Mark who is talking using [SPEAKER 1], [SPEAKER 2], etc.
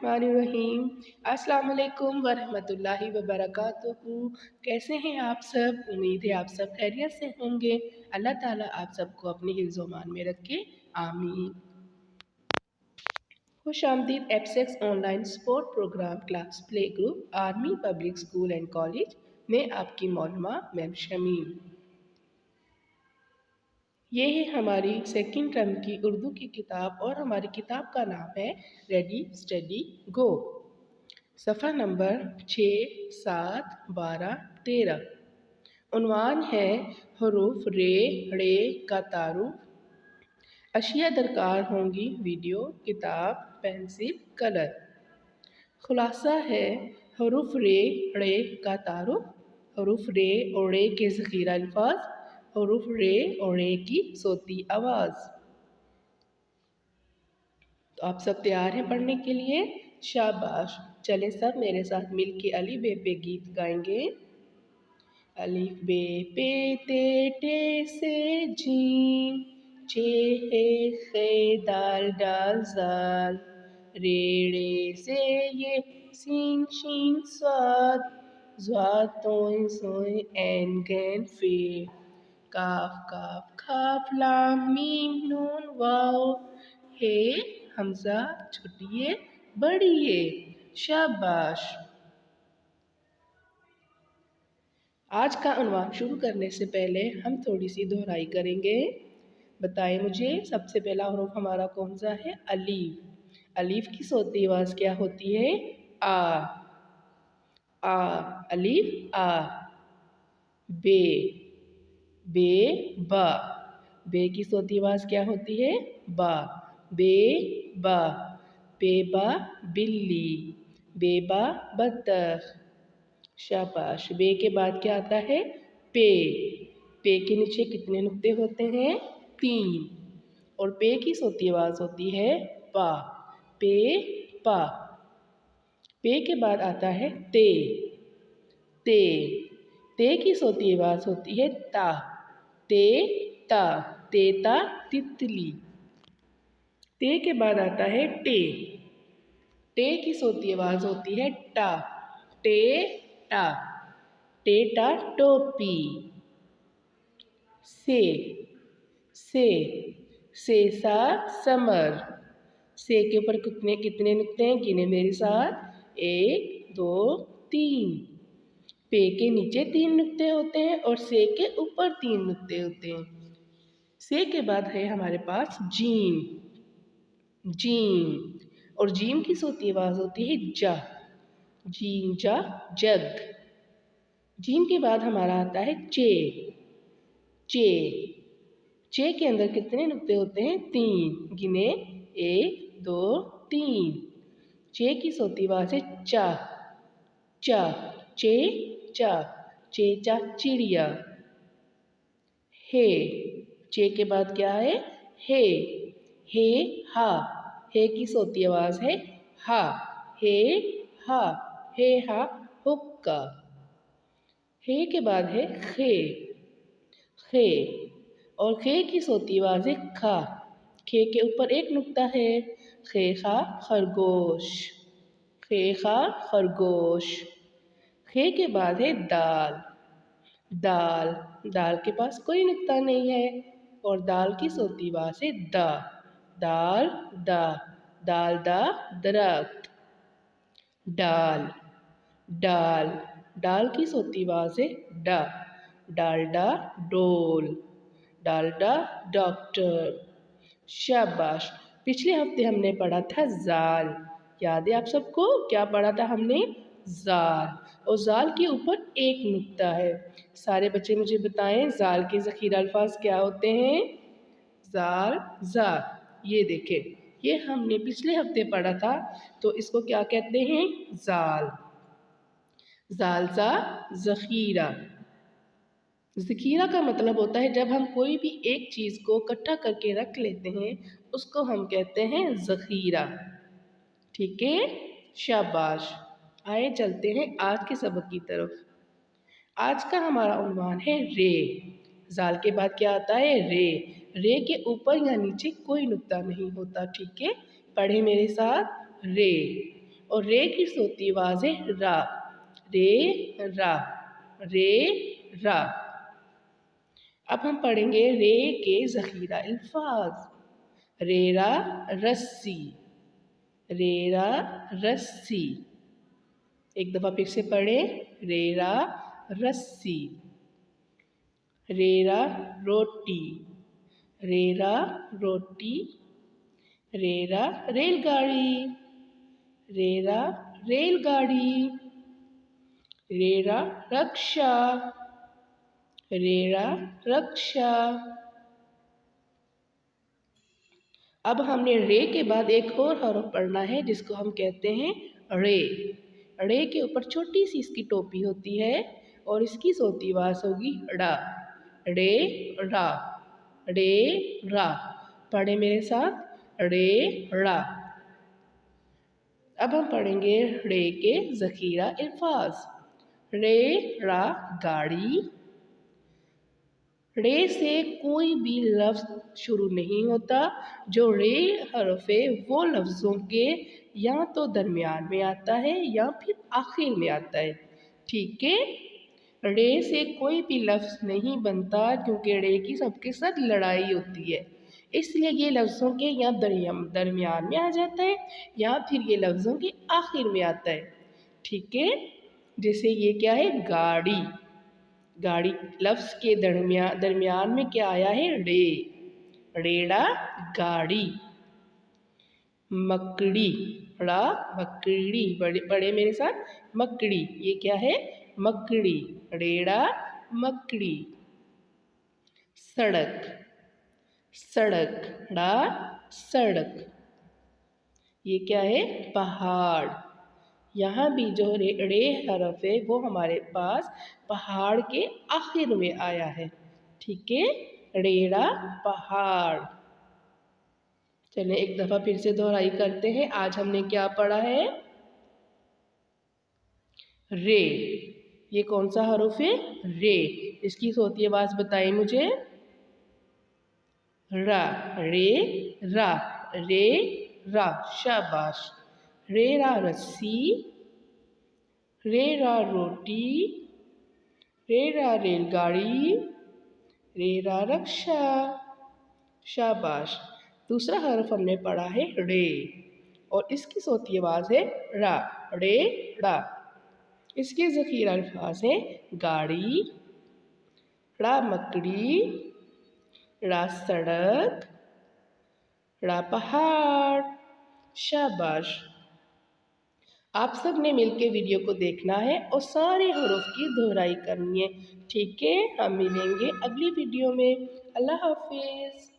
[SPEAKER 1] बिस्मिल्लाहिर्रहमानिर्रहीम। अस्सलाम वालेकुम वरहमतुल्लाहि वबरकातुहू। कैसे हैं आप सब? उम्मीद है आप सब खैरियत से होंगे। अल्लाह ताला आप सबको अपनी हिफ्ज़ व मान में रखे, आमीन। खुश आमदीद APSACS online sport program class play group army public school and college में आपकी मौलमा मैम शमीम। ये है हमारी सेकंड टर्म की उर्दू की किताब और हमारी किताब का नाम है रेडी स्टडी गो। सफ़ा नंबर 6, 7, 12, 13। उन्वान है हरूफ रे ड़े का तारुफ। अशिया दरकार होंगी वीडियो, किताब, पेंसिल, कलर। खुलासा है हरूफ रे ड़े का तारुफ। हरूफ रे और रे के ज़ख़ीरा अल्फाज। हरूफ रे और रे की सोती आवाज़। तो आप सब तैयार हैं पढ़ने के लिए? शाबाश। चलें सब मेरे साथ मिल के अली बे पे गीत गाएंगे। अलिफ बे पे ते टे से जीम, चे हे खे दाल डाल ज़ाल, रे रे से ये सीन शीन स्वाद, ज़्वा तोय सोय ऐन गैन फे, काफ काफ खाफ लाम मीम नून वाव, हे हमज़ा छोटी बड़ी ये। शाबाश। आज का उन्वान शुरू करने से पहले हम थोड़ी सी दोहराई करेंगे। बताएं मुझे सबसे पहला हरूफ हमारा कौन सा है? अलीफ। अलीफ की सोती आवाज़ क्या होती है? आ। आ। अलीफ आ। बे। बे बा। बे की सोती आवाज़ क्या होती है? बा। बे बा। बेबा बिल्ली। बेबा बत्तख। शाबाश। बे के बाद क्या आता है? पे। पे के नीचे कितने नुक्ते होते हैं? 3। और पे की सोती आवाज़ होती है पा। पे पा। पे के बाद आता है ते। ते। ते की सोती आवाज़ होती है ता। ते ता। तेता तितली। ते के बाद आता है टे। टे की सोती आवाज़ होती है टा। टे टा। टेटा टोपी। से। से। सेसा समर। से के ऊपर कितने कितने नुक्ते हैं? गिने मेरे साथ। 1, 2, 3। पे के नीचे 3 नुक्ते होते हैं और से के ऊपर 3 नुक्ते होते हैं। से के बाद है हमारे पास जीम। जीम। और जीम की सोती आवाज़ होती है जा। जीम जा जग। जीम के बाद हमारा आता है चे। चे। चे के अंदर कितने नुक्ते होते हैं? 3। गिने 1, 2, 3। चे की सोती आवाज़ है चा। चा। चे चा। चेचा चिड़िया। हे। चे के बाद क्या है? हे। हे हा। हे की सोती आवाज़ है हा। हे हा। हे हा हुक्का। हे के बाद है खे। खे। और खे की सोती आवाज़ है खा। खे के ऊपर 1 नुक्ता है। खे खा खरगोश। खे खा खरगोश। खे के बाद है दाल। दाल। दाल के पास कोई नुक्ता नहीं है और दाल की सोती आवाज़ है दा। दाल दा। दाल दा दरख्त। डाल। डाल। डाल की सोती आवाज़ है डा। डालडा डोल। डालडा डॉक्टर। शाबाश। पिछले हफ्ते हमने पढ़ा था ज़ाल। याद है आप सबको? क्या पढ़ा था हमने? ज़ाल। और ज़ाल के ऊपर 1 नुक्ता है। सारे बच्चे मुझे बताएं ज़ाल के ज़ख़ीरा अल्फाज क्या होते हैं? ज़ाल ज़ा। ये देखें, ये हमने पिछले हफ्ते पढ़ा था। तो इसको क्या कहते हैं? ज़ाल। ज़ाल ज़ा ज़ख़ीरा। ज़ख़ीरा का मतलब होता है जब हम कोई भी एक चीज़ को इकट्ठा करके रख लेते हैं उसको हम कहते हैं ज़ख़ीरा। ठीक है? शाबाश। आए चलते हैं आज के सबक की तरफ। आज का हमारा उन्वान है रे। ज़ाल के बाद क्या आता है? रे। रे के ऊपर या नीचे कोई नुक्ता नहीं होता। ठीक है? पढ़े मेरे साथ। रे। और रे की सोती आवाज़ है रा, रे रा, रे रा। अब हम पढ़ेंगे रे के ज़ख़ीरा अल्फाज। रेरा रस्सी, रेरा रस्सी। एक दफ़ा फिर से पढ़ें, रेरा रस्सी। रेरा रोटी, रेरा रोटी। रेरा रेलगाड़ी, रेरा रेलगाड़ी। रेरा रक्षा, रेरा रक्षा। अब हमने रे के बाद एक और हरफ पढ़ना है जिसको हम कहते हैं रे। रे के ऊपर छोटी सी इसकी टोपी होती है और इसकी सोती आवाज़ होगी ड़ा, रे रा, रे रा। पढ़े मेरे साथ, रे रा। अब हम पढ़ेंगे रे के ज़ख़ीरा अल्फाज। रे रा गाड़ी। रे से कोई भी लफ्ज़ शुरू नहीं होता। जो रे हरफ है वो लफ्ज़ों के या तो दरमियान में आता है या फिर आखिर में आता है, ठीक है। रे से कोई भी लफ्ज़ नहीं बनता क्योंकि रे की सबके साथ लड़ाई होती है, इसलिए ये लफ्ज़ों के या दरमियान में आ जाता है या फिर ये लफ्ज़ों के आखिर में आता है, ठीक है। जैसे ये क्या है, गाड़ी। गाड़ी लफ्ज़ के दरमियान में क्या आया है, रे, रेड़ा गाड़ी। मकड़ी, ड़ा मकड़ी। पढ़े मेरे साथ, मकड़ी। ये क्या है, मकड़ी, रेड़ा मकड़ी। सड़क, सड़क, ड़ा सड़क। ये क्या है, पहाड़। यहाँ भी जो रे हरफ है वो हमारे पास पहाड़ के आखिर में आया है, ठीक है, रेड़ा पहाड़। चलिए एक दफ़ा फिर से दोहराई करते हैं। आज हमने क्या पढ़ा है, रे। ये कौन सा हरफ है, रे। इसकी सोती आवाज़ बताइए मुझे, रा, रे रा, रे रा। शाबाश। रेरा रस्सी, रेरा रोटी, रेरा रेलगाड़ी, रेरा रक्षा। शाबाश। दूसरा हरफ हमने पढ़ा है रे और इसकी सोती आवाज़ है रा, रे रा। इसके ज़ख़ीरा अल्फाज है गाड़ी, ड़ा मकड़ी, ड़ा सड़क, ड़ा पहाड़। शाबाश। आप सब ने मिलके वीडियो को देखना है और सारे हरोफ की दोहराई करनी है, ठीक है। हम मिलेंगे अगली वीडियो में। अल्लाह हाफिज़।